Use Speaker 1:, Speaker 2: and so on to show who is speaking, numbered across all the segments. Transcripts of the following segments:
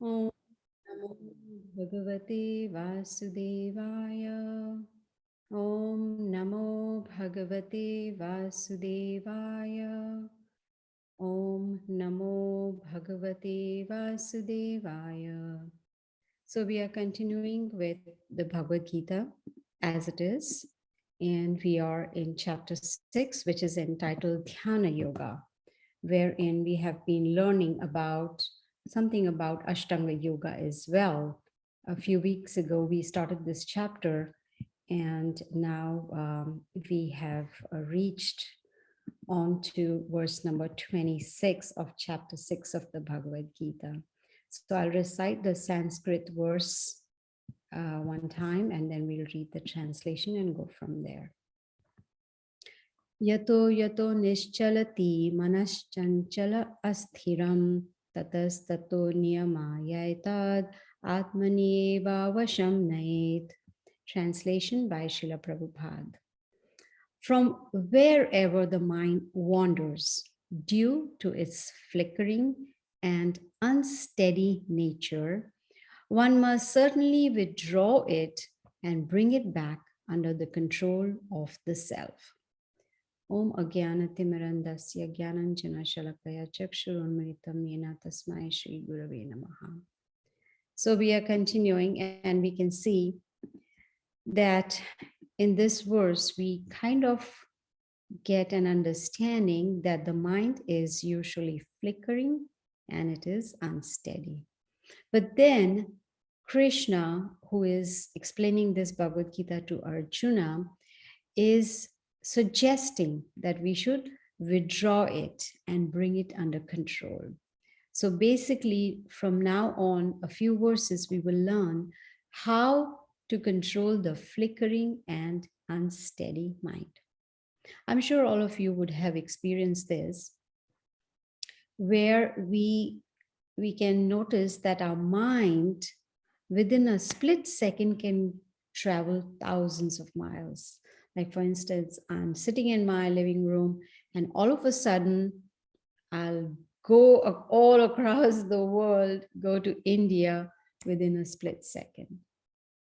Speaker 1: Om Namo Bhagavate Vasudevaya. Om Namo Bhagavate Vasudevaya. Om Namo Bhagavate Vasudevaya. So we are continuing with the Bhagavad Gita as it is, and we are in chapter 6, which is entitled Dhyana Yoga, wherein we have been learning about something about Ashtanga Yoga as well. A few weeks ago, we started this chapter, and now we have reached on to verse number 26 of chapter 6 of the Bhagavad Gita. So I'll recite the Sanskrit verse one time, and then we'll read the translation and go from there. Yato yato nischalati manaschanchala asthiram tatastato niyamayatad atmanieva vasham nait. Translation by Srila Prabhupada. From wherever the mind wanders due to its flickering and unsteady nature, one must certainly withdraw it and bring it back under the control of the self. Om Agyanatimirandasya Gyananjana Shalakaya Chakshurunmritam Yena Tasmai Shri Gurave Namaha. So we are continuing, and we can see that in this verse, we kind of get an understanding that the mind is usually flickering and it is unsteady. But then Krishna, who is explaining this Bhagavad Gita to Arjuna, is suggesting that we should withdraw it and bring it under control. So basically, from now on, a few verses, we will learn how to control the flickering and unsteady mind. I'm sure all of you would have experienced this, where we can notice that our mind within a split second can travel thousands of miles. Like, for instance, I'm sitting in my living room and all of a sudden I'll go all across the world, go to India within a split second.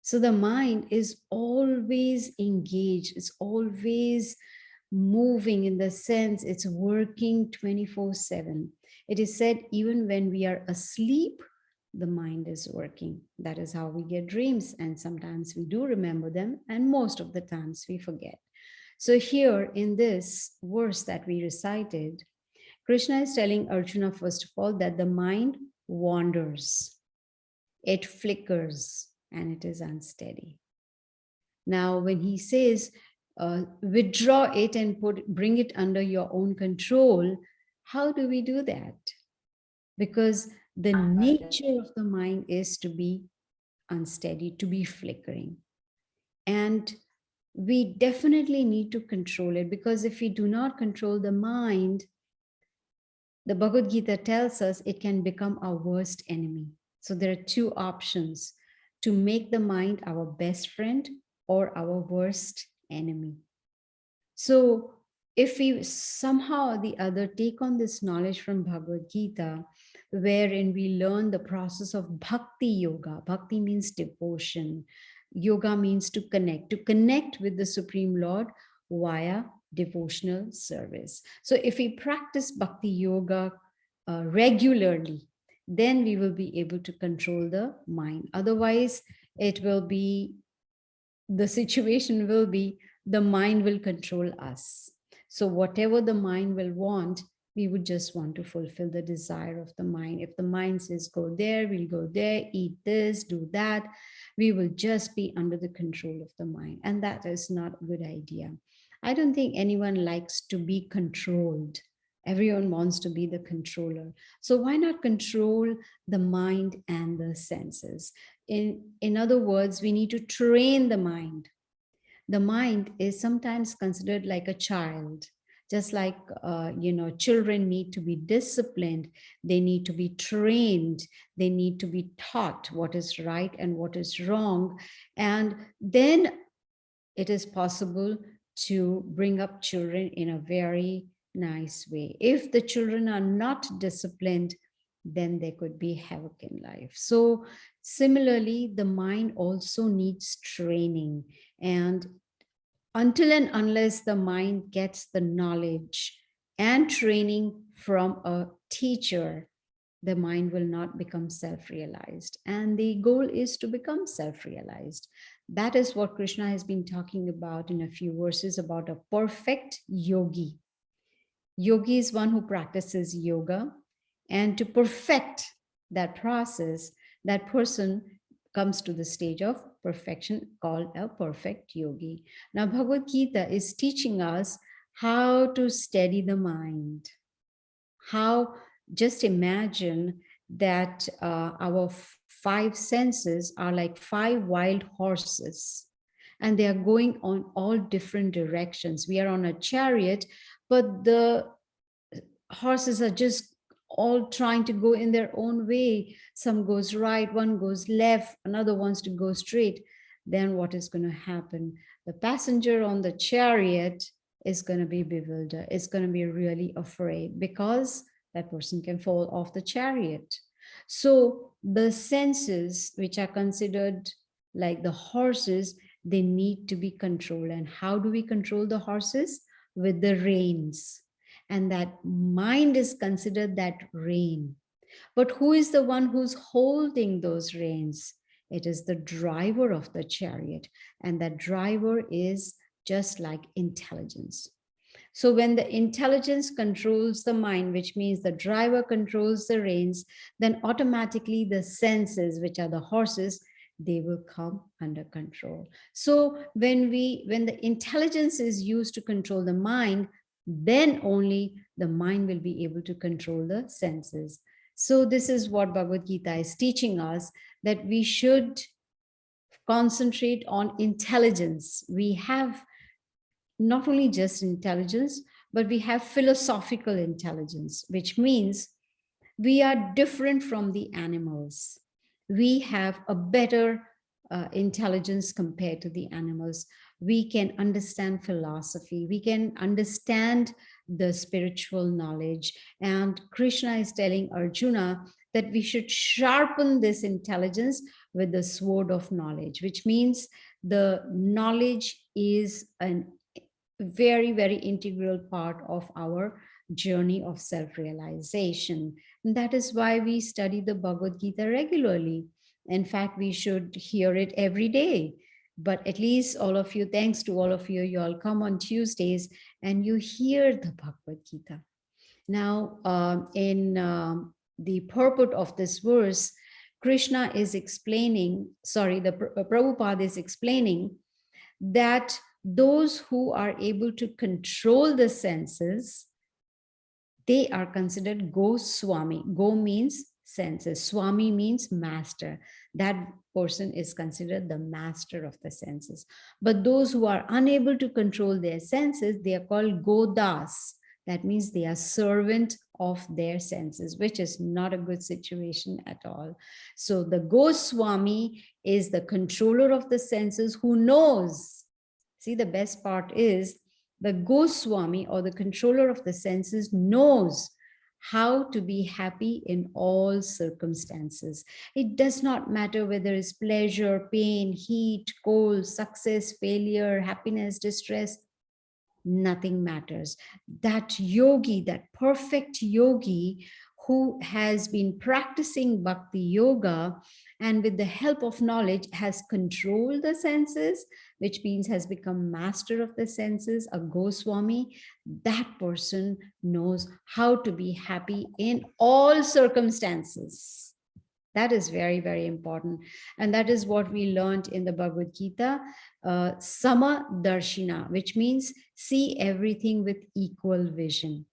Speaker 1: So the mind is always engaged, it's always moving, in the sense it's working 24/7. It is said even when we are asleep, the mind is working. That is how we get dreams, and sometimes we do remember them, and most of the times we forget. So here in this verse that we recited, Krishna is telling Arjuna, first of all, that the mind wanders, it flickers, and it is unsteady. Now, when he says, withdraw it and bring it under your own control, how do we do that? Because the nature of the mind is to be unsteady, to be flickering. And we definitely need to control it, because if we do not control the mind, the Bhagavad Gita tells us it can become our worst enemy. So there are two options: to make the mind our best friend or our worst enemy. So if we somehow or the other take on this knowledge from Bhagavad Gita, wherein we learn the process of bhakti yoga. Bhakti means devotion. Yoga means to connect with the Supreme Lord via devotional service. So if we practice bhakti yoga regularly, then we will be able to control the mind. Otherwise, the situation will be the mind will control us. So whatever the mind will want, we would just want to fulfill the desire of the mind. If the mind says, go there, we'll go there, eat this, do that. We will just be under the control of the mind. And that is not a good idea. I don't think anyone likes to be controlled. Everyone wants to be the controller. So why not control the mind and the senses? In other words, we need to train the mind. The mind is sometimes considered like a child. Just like children need to be disciplined, they need to be trained, they need to be taught what is right and what is wrong, and then it is possible to bring up children in a very nice way. If the children are not disciplined, then there could be havoc in life. So similarly, the mind also needs training. And until and unless the mind gets the knowledge and training from a teacher, the mind will not become self-realized. And the goal is to become self-realized. That is what Krishna has been talking about in a few verses about a perfect yogi. Yogi is one who practices yoga, and to perfect that process, that person comes to the stage of perfection called a perfect yogi. Now, Bhagavad Gita is teaching us how to steady the mind. How, just imagine that our five senses are like five wild horses, and they are going on all different directions. We are on a chariot, but the horses are just all trying to go in their own way. Some goes right, one goes left, another wants to go straight. Then what is going to happen? The passenger on the chariot is going to be bewildered, is going to be really afraid, because that person can fall off the chariot. So the senses, which are considered like the horses, they need to be controlled. And how do we control the horses? With the reins. And that mind is considered that rein. But who is the one who's holding those reins? It is the driver of the chariot. And that driver is just like intelligence. So when the intelligence controls the mind, which means the driver controls the reins, then automatically the senses, which are the horses, they will come under control. So when the intelligence is used to control the mind, then only the mind will be able to control the senses. So this is what Bhagavad Gita is teaching us, that we should concentrate on intelligence. We have not only just intelligence, but we have philosophical intelligence, which means we are different from the animals. We have a better intelligence compared to the animals. We can understand philosophy. We can understand the spiritual knowledge. And Krishna is telling Arjuna that we should sharpen this intelligence with the sword of knowledge, which means the knowledge is an very, very integral part of our journey of self-realization. And that is why we study the Bhagavad Gita regularly. In fact, we should hear it every day. But at least all of you, thanks to all of you, you all come on Tuesdays and you hear the Bhagavad Gita. Now, in the purport of this verse, Krishna is explaining, Prabhupada is explaining that those who are able to control the senses, they are considered Goswami. Go means senses. Swami means master. That person is considered the master of the senses. But those who are unable to control their senses, they are called Godas. That means they are servant of their senses, which is not a good situation at all. So the Goswami is the controller of the senses who knows. See, the best part is the Goswami, or the controller of the senses, knows how to be happy in all circumstances. It does not matter whether it's pleasure, pain, heat, cold, success, failure, happiness, distress. Nothing matters. That yogi, that perfect yogi who has been practicing bhakti yoga and with the help of knowledge has controlled the senses, which means has become master of the senses, a Goswami, that person knows how to be happy in all circumstances. That is very, very important. And that is what we learned in the Bhagavad Gita, Sama Darshina, which means see everything with equal vision.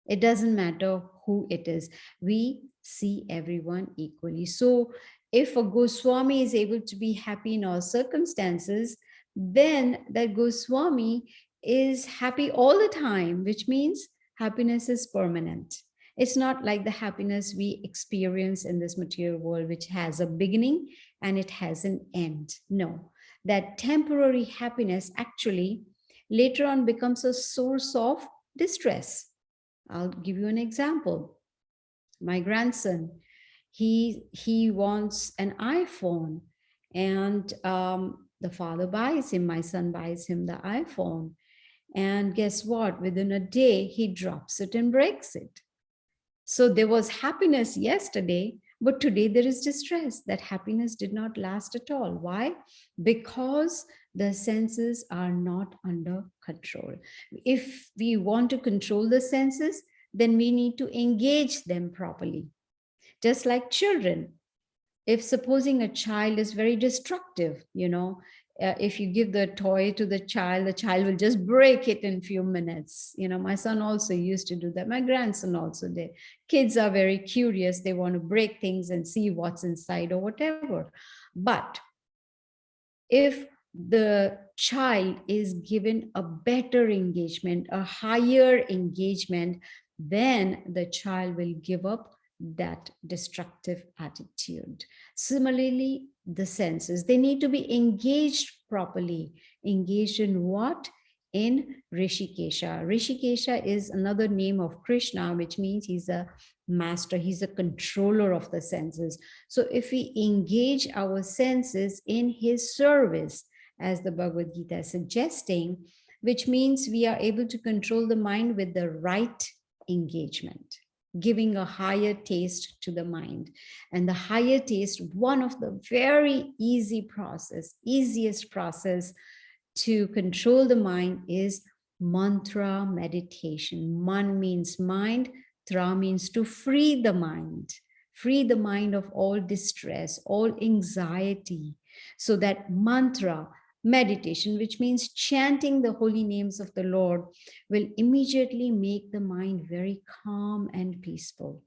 Speaker 1: It doesn't matter who it is. We see everyone equally. So if a Goswami is able to be happy in all circumstances, then that Goswami is happy all the time, which means happiness is permanent. It's not like the happiness we experience in this material world, which has a beginning and it has an end. No, that temporary happiness actually later on becomes a source of distress. I'll give you an example. My grandson, he wants an iPhone, and the father buys him, my son buys him the iPhone. And guess what? Within a day, he drops it and breaks it. So there was happiness yesterday, but today there is distress. That happiness did not last at all. Why? Because the senses are not under control. If we want to control the senses, then we need to engage them properly. Just like children, if supposing a child is very destructive, if you give the toy to the child will just break it in few minutes. My son also used to do that. My grandson also did. Kids are very curious. They want to break things and see what's inside or whatever. But if the child is given a better engagement, a higher engagement, then the child will give up that destructive attitude. Similarly, the senses, they need to be engaged properly. Engaged in what? In Rishikesha. Rishikesha is another name of Krishna, which means he's a master, he's a controller of the senses. So if we engage our senses in his service, as the Bhagavad Gita is suggesting, which means we are able to control the mind with the right engagement, giving a higher taste to the mind. And the higher taste, one of the very easiest process to control the mind is mantra meditation. Man means mind, tra means to free the mind of all distress, all anxiety. So that mantra meditation, which means chanting the holy names of the Lord, will immediately make the mind very calm and peaceful.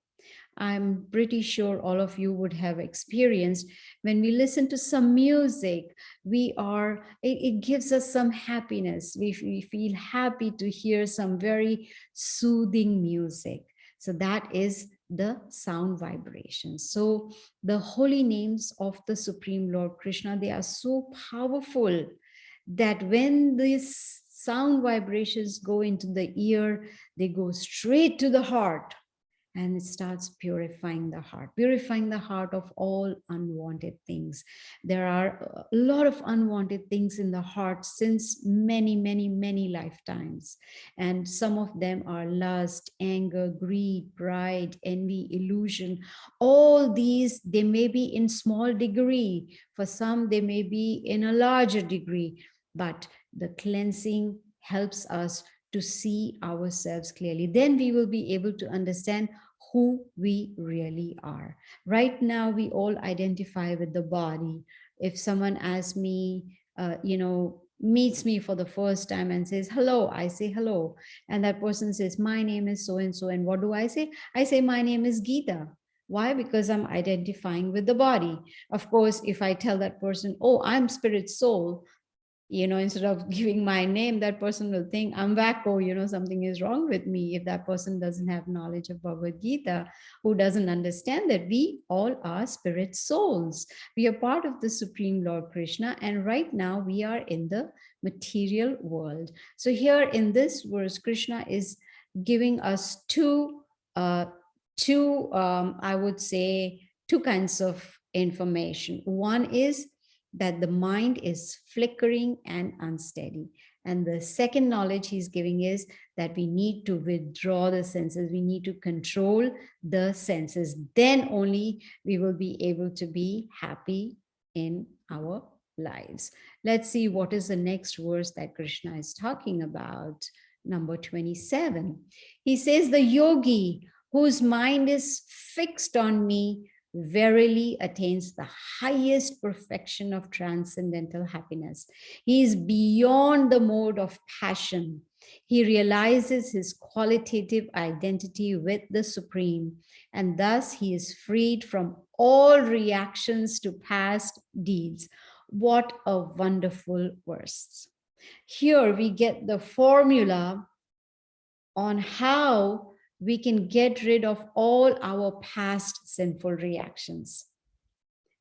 Speaker 1: I'm pretty sure all of you would have experienced when we listen to some music, it gives us some happiness. We feel happy to hear some very soothing music. So that is the sound vibration. So the holy names of the Supreme Lord Krishna, they are so powerful that when these sound vibrations go into the ear, they go straight to the heart, and it starts purifying the heart of all unwanted things. There are a lot of unwanted things in the heart since many lifetimes. And some of them are lust, anger, greed, pride, envy, illusion. All these, they may be in small degree. For some, they may be in a larger degree. But the cleansing helps us to see ourselves clearly. Then we will be able to understand who we really are. Right now, we all identify with the body. If someone asks me, meets me for the first time and says, hello, I say hello. And that person says, my name is so and so. And what do I say? I say, my name is Gita. Why? Because I'm identifying with the body. Of course, if I tell that person, oh, I'm spirit soul, instead of giving my name, that person will think I'm wacko, something is wrong with me. If that person doesn't have knowledge of Bhagavad Gita, who doesn't understand that we all are spirit souls. We are part of the Supreme Lord Krishna, and right now we are in the material world. So here in this verse, Krishna is giving us two, I would say, two kinds of information. One is that the mind is flickering and unsteady. And the second knowledge he's giving is that we need to withdraw the senses. We need to control the senses. Then only we will be able to be happy in our lives. Let's see what is the next verse that Krishna is talking about. Number 27. He says, the yogi whose mind is fixed on me verily attains the highest perfection of transcendental happiness. He is beyond the mode of passion. He realizes his qualitative identity with the Supreme, and thus he is freed from all reactions to past deeds. What a wonderful verse. Here we get the formula on how we can get rid of all our past sinful reactions.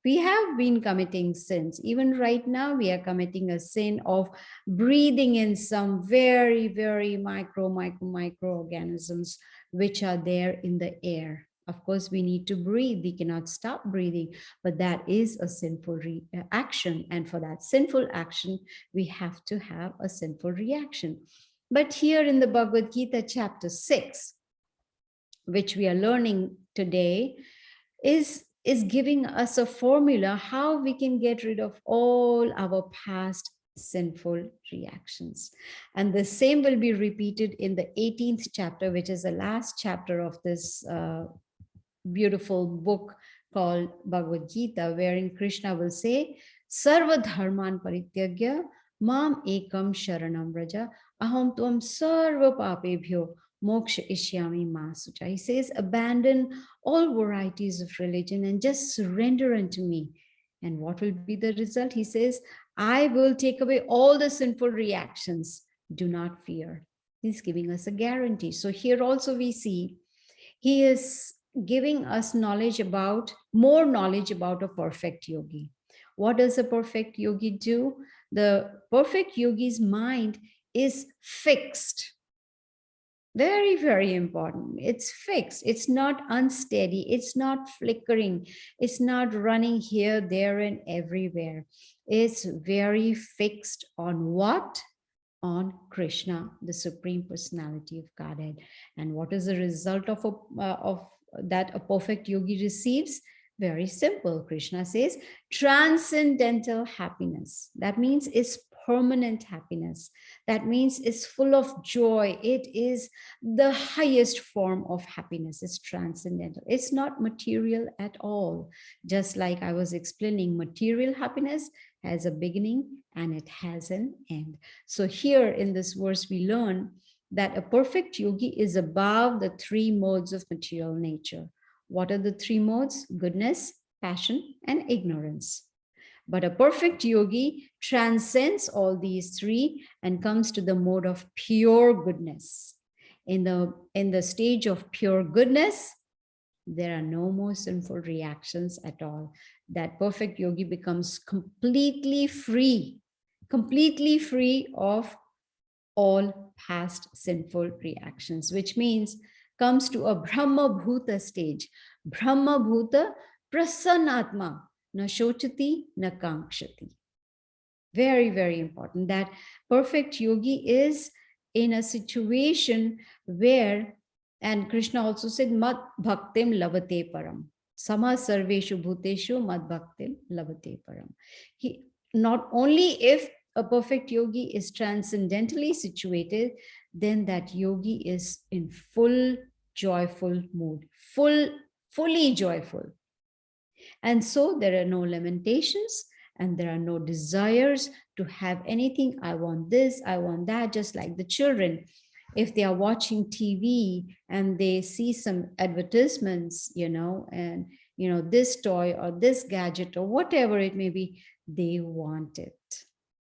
Speaker 1: We have been committing sins. Even right now, we are committing a sin of breathing in some very microorganisms which are there in the air. Of course, we need to breathe. We cannot stop breathing, but that is a sinful action. And for that sinful action, we have to have a sinful reaction. But here in the Bhagavad Gita, chapter 6, which we are learning today, is giving us a formula how we can get rid of all our past sinful reactions. And the same will be repeated in the 18th chapter, which is the last chapter of this beautiful book called Bhagavad Gita, wherein Krishna will say, Sarva dharman parityagya mam ekam sharanam vraja aham tvam sarva papebhyo moksha ishyami masucha. He says, abandon all varieties of religion and just surrender unto me. And what will be the result? He says, I will take away all the sinful reactions. Do not fear. He's giving us a guarantee. So here also we see he is giving us more knowledge about a perfect yogi. What does a perfect yogi do? The perfect yogi's mind is fixed. Very, very important. It's fixed. It's not unsteady. It's not flickering. It's not running here, there, and everywhere. It's very fixed on what? On Krishna, the Supreme Personality of Godhead. And what is the result of that a perfect yogi receives? Very simple. Krishna says, transcendental happiness. That means it's permanent happiness. That means it's full of joy. It is the highest form of happiness. It's transcendental. It's not material at all. Just like I was explaining, material happiness has a beginning and it has an end. So here in this verse, we learn that a perfect yogi is above the three modes of material nature. What are the three modes? Goodness, passion, and ignorance. But a perfect yogi transcends all these three and comes to the mode of pure goodness. In the stage of pure goodness, there are no more sinful reactions at all. That perfect yogi becomes completely free of all past sinful reactions, which means comes to a Brahma Bhuta stage. Brahma Bhuta Prasannatma, na shochati, na kankshati. Very, very important. That perfect yogi is in a situation where, and Krishna also said, Mad Bhaktim Lavate Param. Sama Sarveshu Bhuteshu Mad Bhaktim Lavate Param. He, not only if a perfect yogi is transcendentally situated, then that yogi is in full joyful mood, fully joyful. And so there are no lamentations and there are no desires to have anything. I want this, I want that, just like the children. If they are watching TV and they see some advertisements, and, this toy or this gadget or whatever it may be, they want it.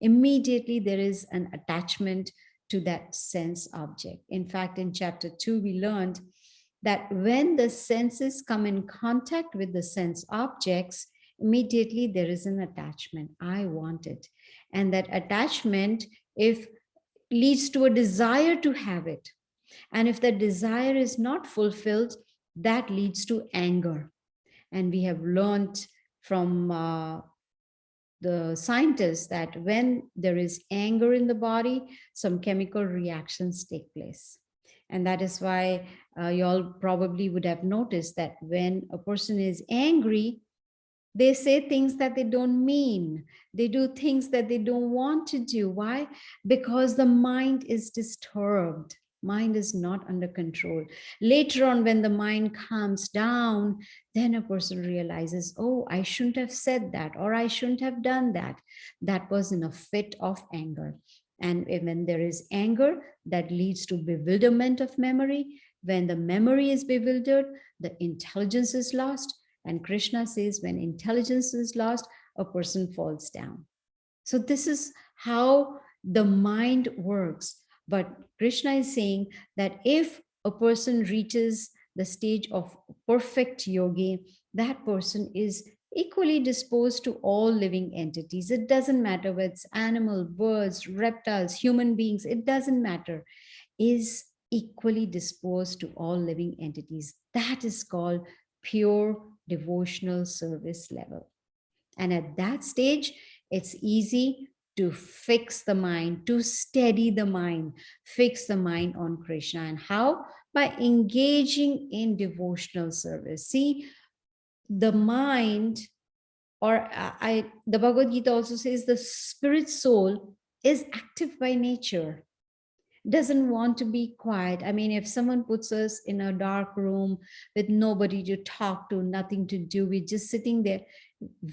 Speaker 1: Immediately there is an attachment to that sense object. In fact, in chapter 2, we learned that when the senses come in contact with the sense objects, immediately there is an attachment. I want it. And that attachment, if leads to a desire to have it. And if that desire is not fulfilled, that leads to anger. And we have learned from the scientists that when there is anger in the body, some chemical reactions take place. And that is why you all probably would have noticed that when a person is angry, they say things that they don't mean. They do things that they don't want to do. Why? Because the mind is disturbed. Mind is not under control. Later on, when the mind calms down, then a person realizes, oh, I shouldn't have said that, or I shouldn't have done that. That was in a fit of anger. And when there is anger, that leads to bewilderment of memory. When the memory is bewildered, the intelligence is lost. And Krishna says, when intelligence is lost, a person falls down. So this is how the mind works. But Krishna is saying that if a person reaches the stage of perfect yogi, that person is equally disposed to all living entities. It doesn't matter whether it's animal, birds, reptiles, human beings, it doesn't matter. Is equally disposed to all living entities. That is called pure devotional service level. And at that stage, it's easy to fix the mind, to steady the mind, fix the mind on Krishna. And how? By engaging in devotional service. See, the mind, or the Bhagavad Gita also says the spirit soul is active by nature, doesn't want to be quiet. I mean, if someone puts us in a dark room with nobody to talk to, nothing to do, we're just sitting there,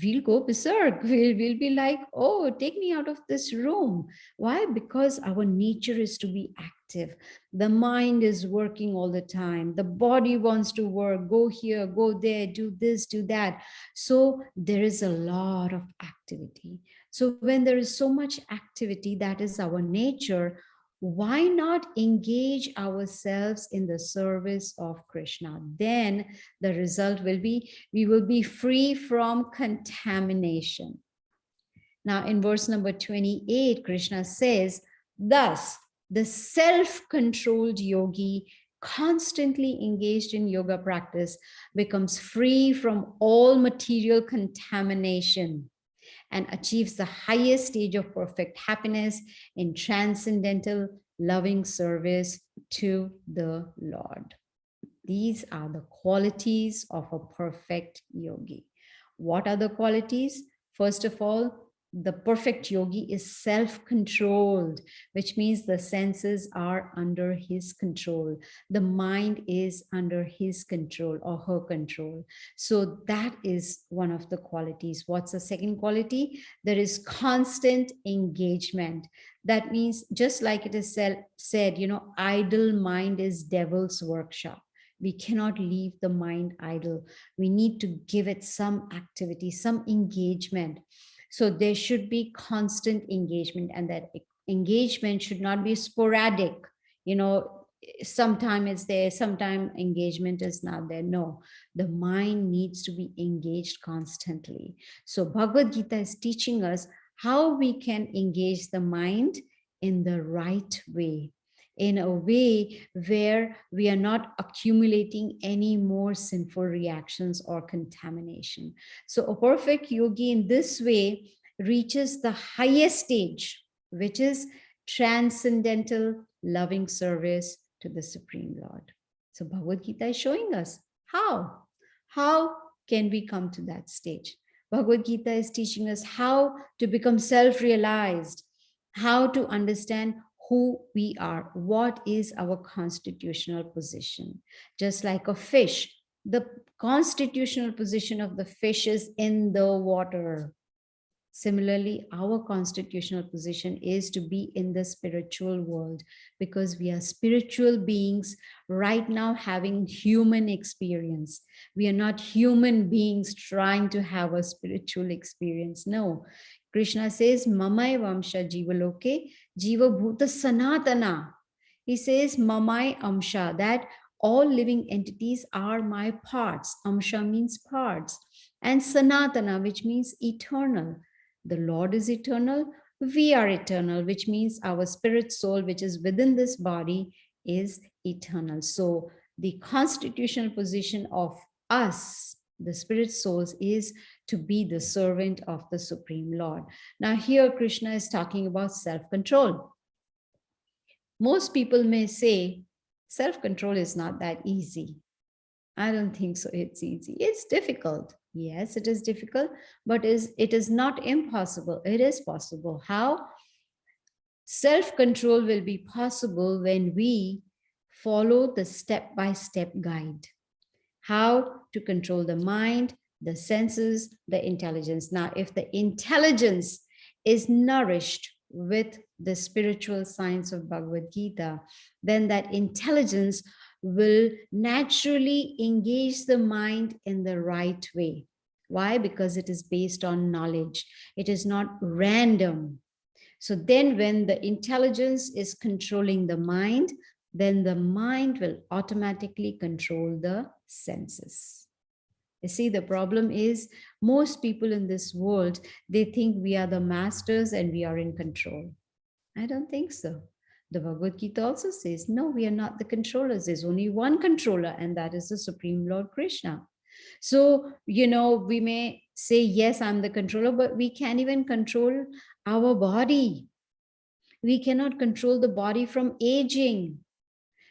Speaker 1: we'll go berserk. We'll be like, oh, take me out of this room. Why? Because our nature is to be active. The mind is working all the time. The body wants to work, go here, go there, do this, do that. So there is a lot of activity. So when there is so much activity, that is our nature, why not engage ourselves in the service of Krishna? Then the result will be we will be free from contamination. Now, in verse number 28, Krishna says, thus, the self-controlled yogi, constantly engaged in yoga practice, becomes free from all material contamination and achieves the highest stage of perfect happiness in transcendental loving service to the Lord. These are the qualities of a perfect yogi. What are the qualities? First of all, the perfect yogi is self-controlled, which means the senses are under his control. The mind is under his control or her control. So that is one of the qualities. What's the second quality? There is constant engagement. That means, just like it is said, idle mind is devil's workshop. We cannot leave the mind idle. We need to give it some activity, some engagement. So there should be constant engagement, and that engagement should not be sporadic. Sometime it's there, sometime engagement is not there. No, the mind needs to be engaged constantly. So Bhagavad Gita is teaching us how we can engage the mind in the right way, in a way where we are not accumulating any more sinful reactions or contamination. So a perfect yogi in this way reaches the highest stage, which is transcendental loving service to the Supreme Lord. So Bhagavad Gita is showing us how. How can we come to that stage? Bhagavad Gita is teaching us how to become self-realized, how to understand who we are, what is our constitutional position. Just like a fish, the constitutional position of the fish is in the water. Similarly, our constitutional position is to be in the spiritual world, because we are spiritual beings right now having human experience. We are not human beings trying to have a spiritual experience. No. Krishna says, Mamai Vamsha Jivaloke Jiva Bhuta Sanatana. He says, Mamai Amsha, that all living entities are my parts. Amsha means parts. And Sanatana, which means eternal. The Lord is eternal. We are eternal, which means our spirit soul, which is within this body, is eternal. So the constitutional position of us, the spirit souls, is to be the servant of the Supreme Lord. Now here Krishna is talking about self-control. Most people may say self-control is not that easy. I don't think so. It's easy. It's difficult. Yes, it is difficult, but it is not impossible. It is possible. How? Self-control will be possible when we follow the step-by-step guide. How to control the mind, the senses, the intelligence. Now, if the intelligence is nourished with the spiritual science of Bhagavad Gita, then that intelligence will naturally engage the mind in the right way. Why? Because it is based on knowledge. It is not random. So then when the intelligence is controlling the mind, then the mind will automatically control the senses. You see, the problem is most people in this world, they think we are the masters and we are in control. I don't think so. The Bhagavad Gita also says, no, we are not the controllers. There's only one controller, and that is the Supreme Lord Krishna. So, we may say, yes, I'm the controller, but we can't even control our body. We cannot control the body from aging.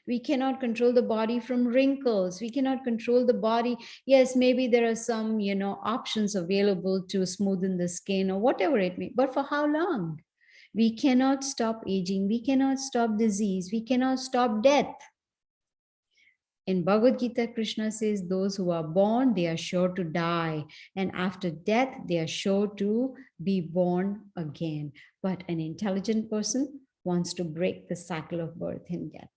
Speaker 1: We cannot control the body from wrinkles. We cannot control the body. Yes, maybe there are some, options available to smoothen the skin or whatever it may, but for how long? We cannot stop aging. We cannot stop disease. We cannot stop death. In Bhagavad Gita, Krishna says, those who are born, they are sure to die. And after death, they are sure to be born again. But an intelligent person wants to break the cycle of birth and death.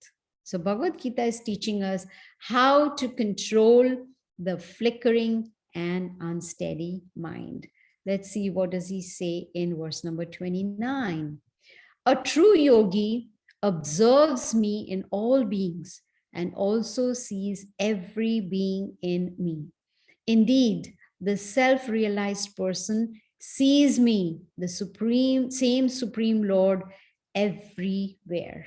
Speaker 1: So Bhagavad Gita is teaching us how to control the flickering and unsteady mind. Let's see, what does he say in verse number 29. A true yogi observes me in all beings and also sees every being in me. Indeed, the self-realized person sees me, the same Supreme Lord, everywhere.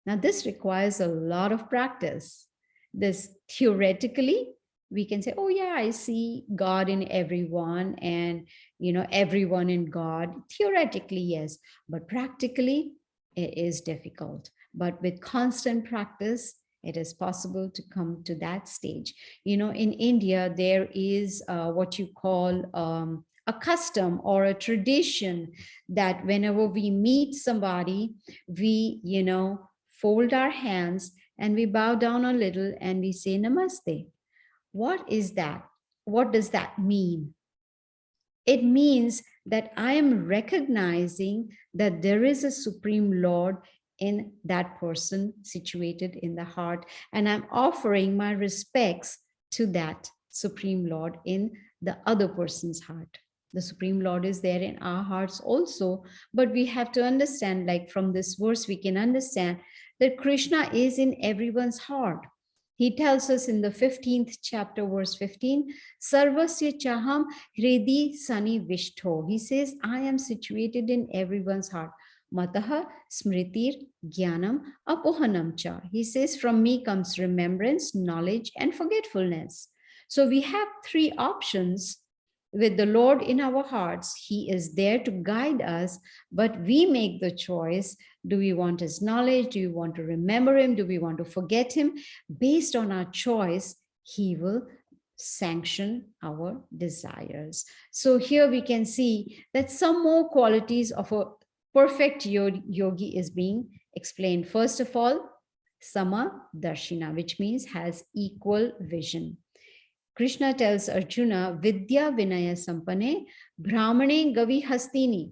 Speaker 1: Now, this requires a lot of practice. This theoretically, we can say, oh yeah, I see God in everyone and, everyone in God. Theoretically, yes, but practically it is difficult. But with constant practice, it is possible to come to that stage. In India, there is what you call a custom or a tradition that whenever we meet somebody, we, fold our hands and we bow down a little and we say namaste. What is that? What does that mean? It means that I am recognizing that there is a Supreme Lord in that person situated in the heart, and I'm offering my respects to that Supreme Lord in the other person's heart. The Supreme Lord is there in our hearts also, but we have to understand, like from this verse, we can understand that Krishna is in everyone's heart. He tells us in the 15th chapter, verse 15, Sarvasya Chaham Hridi Sani Vishtho. He says, I am situated in everyone's heart. Mataha Smritir Jnanam Apohanam Cha. He says, from me comes remembrance, knowledge, and forgetfulness. So we have three options with the Lord in our hearts. He is there to guide us, but we make the choice. Do we want his knowledge? Do we want to remember him? Do we want to forget him? Based on our choice, he will sanction our desires. So here we can see that some more qualities of a perfect yogi is being explained. First of all, sama darshina, which means has equal vision. Krishna tells Arjuna, Vidya Vinaya Sampane, Brahmane Gavi Hastini,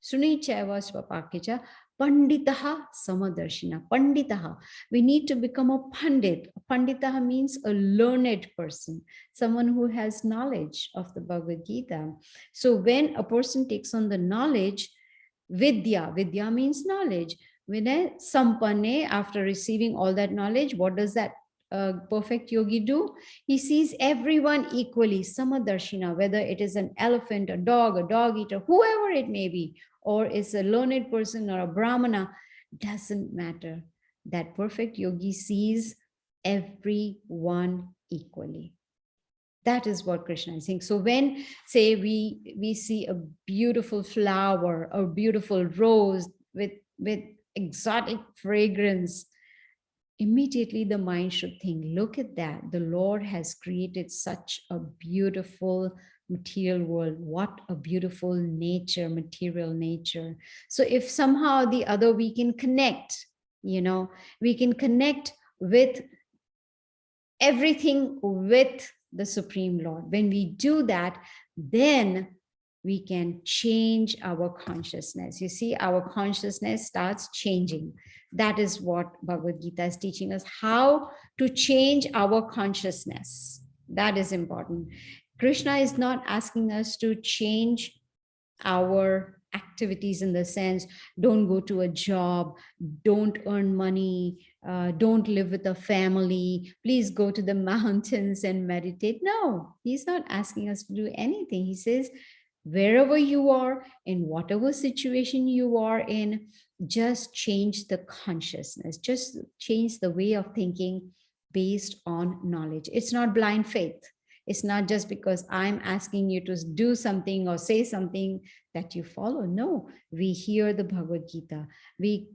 Speaker 1: Suni Chaiva Swapakicha, Panditaha Samadarshina. Panditaha. We need to become a Pandit. Panditaha means a learned person, someone who has knowledge of the Bhagavad Gita. So when a person takes on the knowledge, Vidya means knowledge. Vinay Sampane, after receiving all that knowledge, what does that perfect yogi do? He sees everyone equally, samadarshina, whether it is an elephant, a dog eater, whoever it may be, or it's a learned person or a brahmana, doesn't matter. That perfect yogi sees everyone equally. That is what Krishna is saying. So when, say, we see a beautiful flower or beautiful rose with exotic fragrance, immediately the mind should think, look at that. The Lord has created such a beautiful material world. What a beautiful nature, material nature. So if somehow the other we can connect, we can connect with everything with the Supreme Lord. When we do that, then we can change our consciousness. You see, our consciousness starts changing. That is what Bhagavad Gita is teaching us, how to change our consciousness. That is important. Krishna is not asking us to change our activities in the sense, don't go to a job, don't earn money, don't live with a family, please go to the mountains and meditate. No, he's not asking us to do anything. He says, wherever you are, in whatever situation you are in, just change the consciousness, just change the way of thinking based on knowledge. It's not blind faith. It's not just because I'm asking you to do something or say something that you follow. No, we hear the Bhagavad Gita, we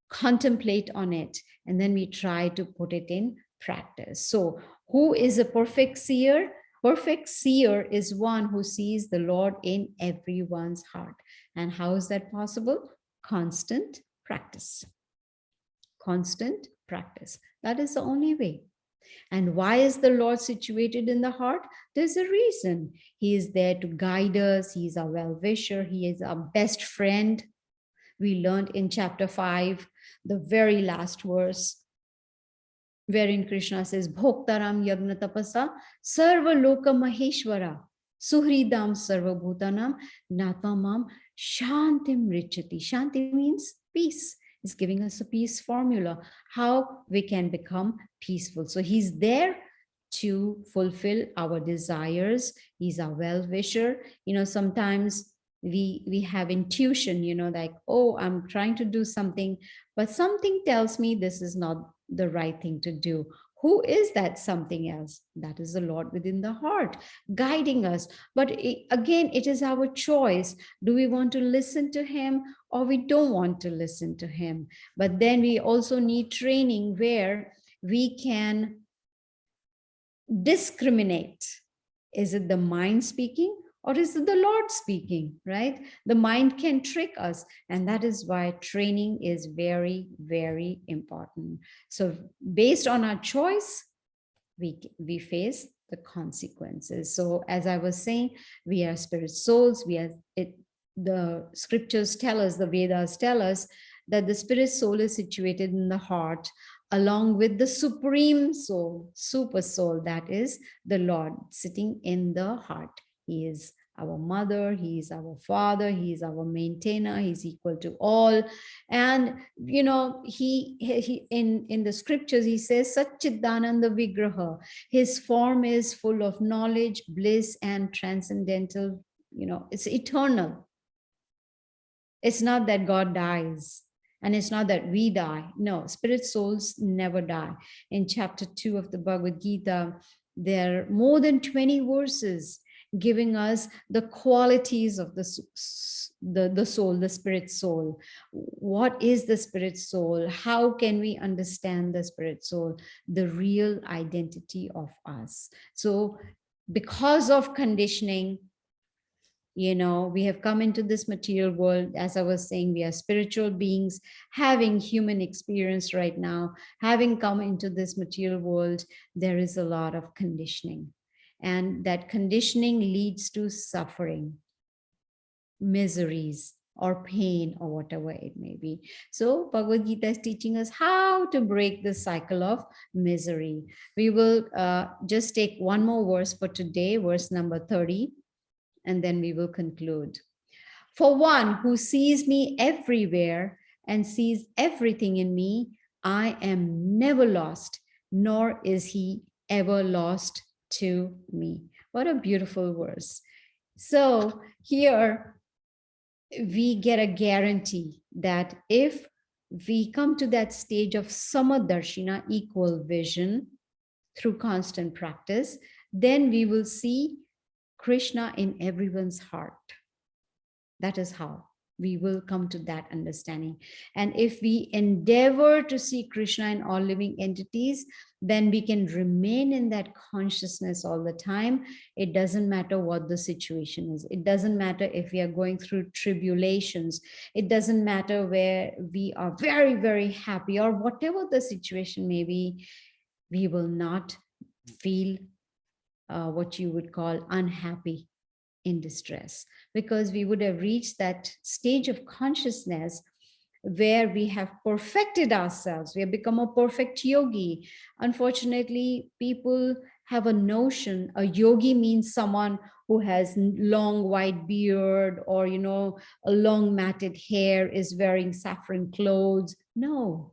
Speaker 1: contemplate on it, and then we try to put it in practice. So, who is a perfect seer? Perfect seer is one who sees the Lord in everyone's heart. And how is that possible? Constant practice. Constant practice. That is the only way. And why is the Lord situated in the heart? There's a reason. He is there to guide us. He is our well-wisher. He is our best friend. We learned in chapter 5, the very last verse, wherein Krishna says, Bhoktaram Yagna Tapasa Sarva Loka Maheshwara Suhridam Sarva Bhutanam Natmamam Shantim Richati. Shanti means peace. He's giving us a peace formula, how we can become peaceful. So he's there to fulfill our desires. He's our well-wisher. Sometimes we have intuition, like, oh, I'm trying to do something, but something tells me this is not the right thing to do. Who is that something else? That is the Lord within the heart, guiding us. But again, it is our choice. Do we want to listen to him, or we don't want to listen to him? But then we also need training where we can discriminate. Is it the mind speaking, or is it the Lord speaking, right? The mind can trick us. And that is why training is very, very important. So based on our choice, we face the consequences. So as I was saying, we are spirit souls. The scriptures tell us, the Vedas tell us, that the spirit soul is situated in the heart, along with the supreme soul, super soul, that is the Lord sitting in the heart. He is our mother, he is our father, he is our maintainer, he's equal to all. And he in the scriptures he says Satchidananda Vigraha. His form is full of knowledge, bliss, and transcendental, it's eternal. It's not that God dies, and it's not that we die. No, spirit souls never die. In chapter 2 of the Bhagavad Gita, there are more than 20 verses giving us the qualities of the soul, the spirit soul. What is the spirit soul? How can we understand the spirit soul? The real identity of us. So because of conditioning, we have come into this material world. As I was saying, we are spiritual beings having human experience right now. Having come into this material world, there is a lot of conditioning. And that conditioning leads to suffering, miseries, or pain, or whatever it may be. So Bhagavad Gita is teaching us how to break the cycle of misery. We will just take one more verse for today, verse number 30. And then we will conclude. For one who sees me everywhere and sees everything in me, I am never lost, nor is he ever lost to me. What a beautiful verse. So here we get a guarantee that if we come to that stage of Samadarshina, equal vision, through constant practice, then we will see Krishna in everyone's heart. That is how we will come to that understanding. And if we endeavor to see Krishna in all living entities, then we can remain in that consciousness all the time. It doesn't matter what the situation is. It doesn't matter if we are going through tribulations. It doesn't matter where we are very, very happy, or whatever the situation may be, we will not feel what you would call unhappy, in distress, because we would have reached that stage of consciousness where we have perfected ourselves. We have become a perfect yogi. Unfortunately, people have a notion a yogi means someone who has long white beard, or a long matted hair, is wearing saffron clothes. No,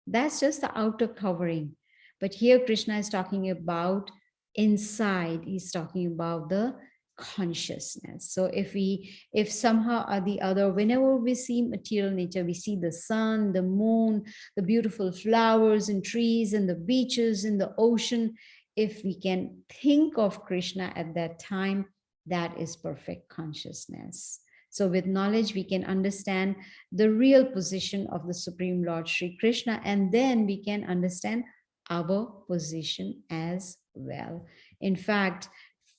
Speaker 1: that's just the outer covering. But here Krishna is talking about inside. He's talking about the consciousness. So if somehow or the other, whenever we see material nature, we see the sun, the moon, the beautiful flowers and trees and the beaches and the ocean, if we can think of Krishna at that time, that is perfect consciousness. So with knowledge, we can understand the real position of the Supreme Lord Sri Krishna, and then we can understand our position as well. In fact,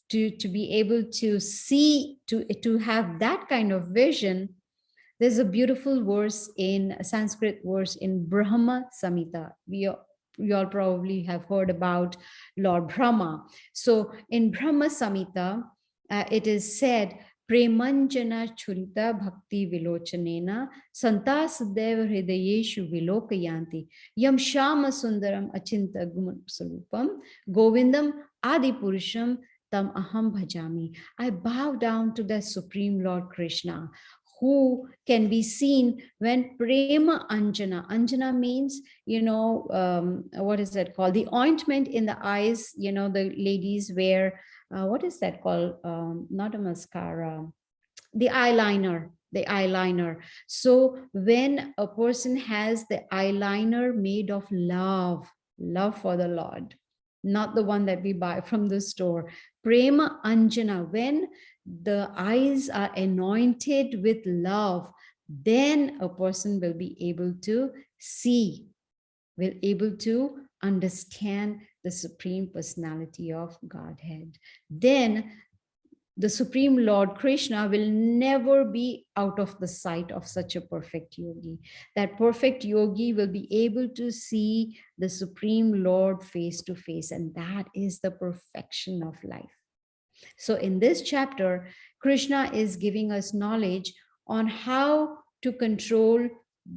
Speaker 1: to be able to see, to have that kind of vision, there's a beautiful verse in a Sanskrit verse in Brahma Samhita. We all probably have heard about Lord Brahma. So in Brahma Samhita, it is said, Premanjana churita bhakti vilochanena santas deva hridayeshu vilokayanti yam shama sundaram achinta gumasalupam govindam adi purusham tam aham bhajami. I bow down to the Supreme Lord Krishna, who can be seen when prema anjana. Anjana means, what is that called? The ointment in the eyes, the ladies wear, what is that called? Not a mascara, the eyeliner. The eyeliner. So when a person has the eyeliner made of love for the Lord, not the one that we buy from the store, prema anjana, when the eyes are anointed with love, then a person will be able to see, will able to understand the Supreme Personality of Godhead. Then the Supreme Lord Krishna will never be out of the sight of such a perfect yogi. That perfect yogi will be able to see the Supreme Lord face to face, and that is the perfection of life. So in this chapter, Krishna is giving us knowledge on how to control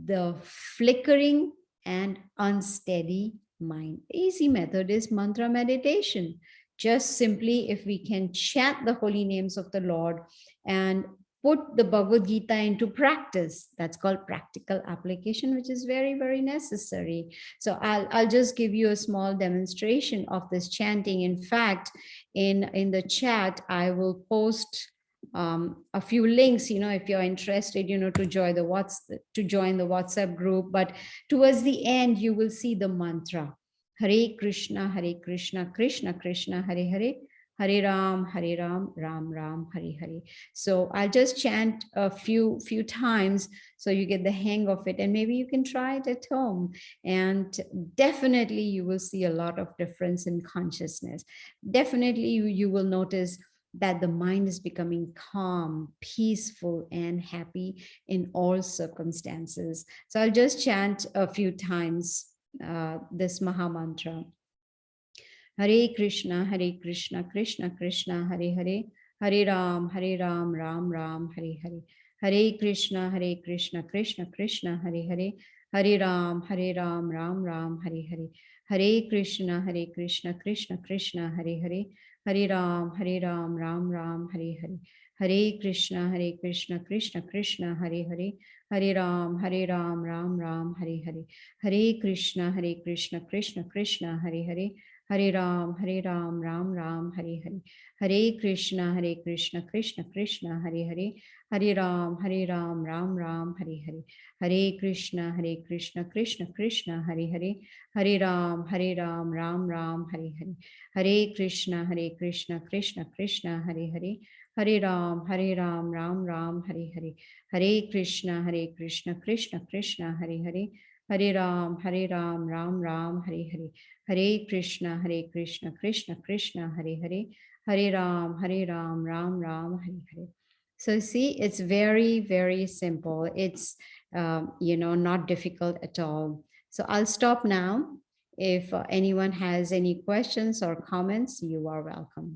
Speaker 1: the flickering and unsteady mind. Easy method is mantra meditation. Just simply, if we can chant the holy names of the Lord and put the Bhagavad Gita into practice, that's called practical application, which is very, very necessary. So I'll just give you a small demonstration of this chanting. In fact, in the chat, I will post a few links, if you're interested, to join the WhatsApp group. But towards the end, you will see the mantra. Hare Krishna, Krishna Krishna, Hare Hare, Hare Ram, Ram Ram, Hare Hare. So I'll just chant a few times so you get the hang of it, and maybe you can try it at home. And definitely you will see a lot of difference in consciousness. Definitely you will notice that the mind is becoming calm, peaceful, and happy in all circumstances. So I'll just chant a few times this Maha Mantra. Hare Krishna, Krishna Krishna, Hare Hare, Hare Ram, Ram Ram, Hare Hare. Hare Krishna, Krishna Krishna, Hare Hare, Hare Ram, Ram Ram, Hare Hare. Hare Krishna, Krishna Krishna, Hare Hare, Hare Ram, Ram Ram, Hare Hare. Hare Krishna, Krishna Krishna, Hare Hare, Hare Ram, Ram Ram, Hare Hare. Hare Krishna, Krishna Krishna, Hare Hare, Hare Ram, Ram Ram, Hare Hare. Hare Krishna, Krishna Krishna, Hare Hare, Hare Ram, Ram Ram, Hare Hare. Hare Krishna, Krishna Krishna, Hare Hare, Hare Ram, Ram Ram, Hare Hare. Hare Krishna, Krishna Krishna, Hare Hare, Hare Ram, Ram Ram, Hare Hare. Hare Krishna, Krishna Krishna, Hare Hare, Hare Ram, Ram Ram, Hare Hare. Hare Krishna, Krishna Krishna, Hare Hare, Hare Ram, Ram Ram, Hare Hare. So see, it's very, very simple. It's, not difficult at all. So I'll stop now. If anyone has any questions or comments, you are welcome.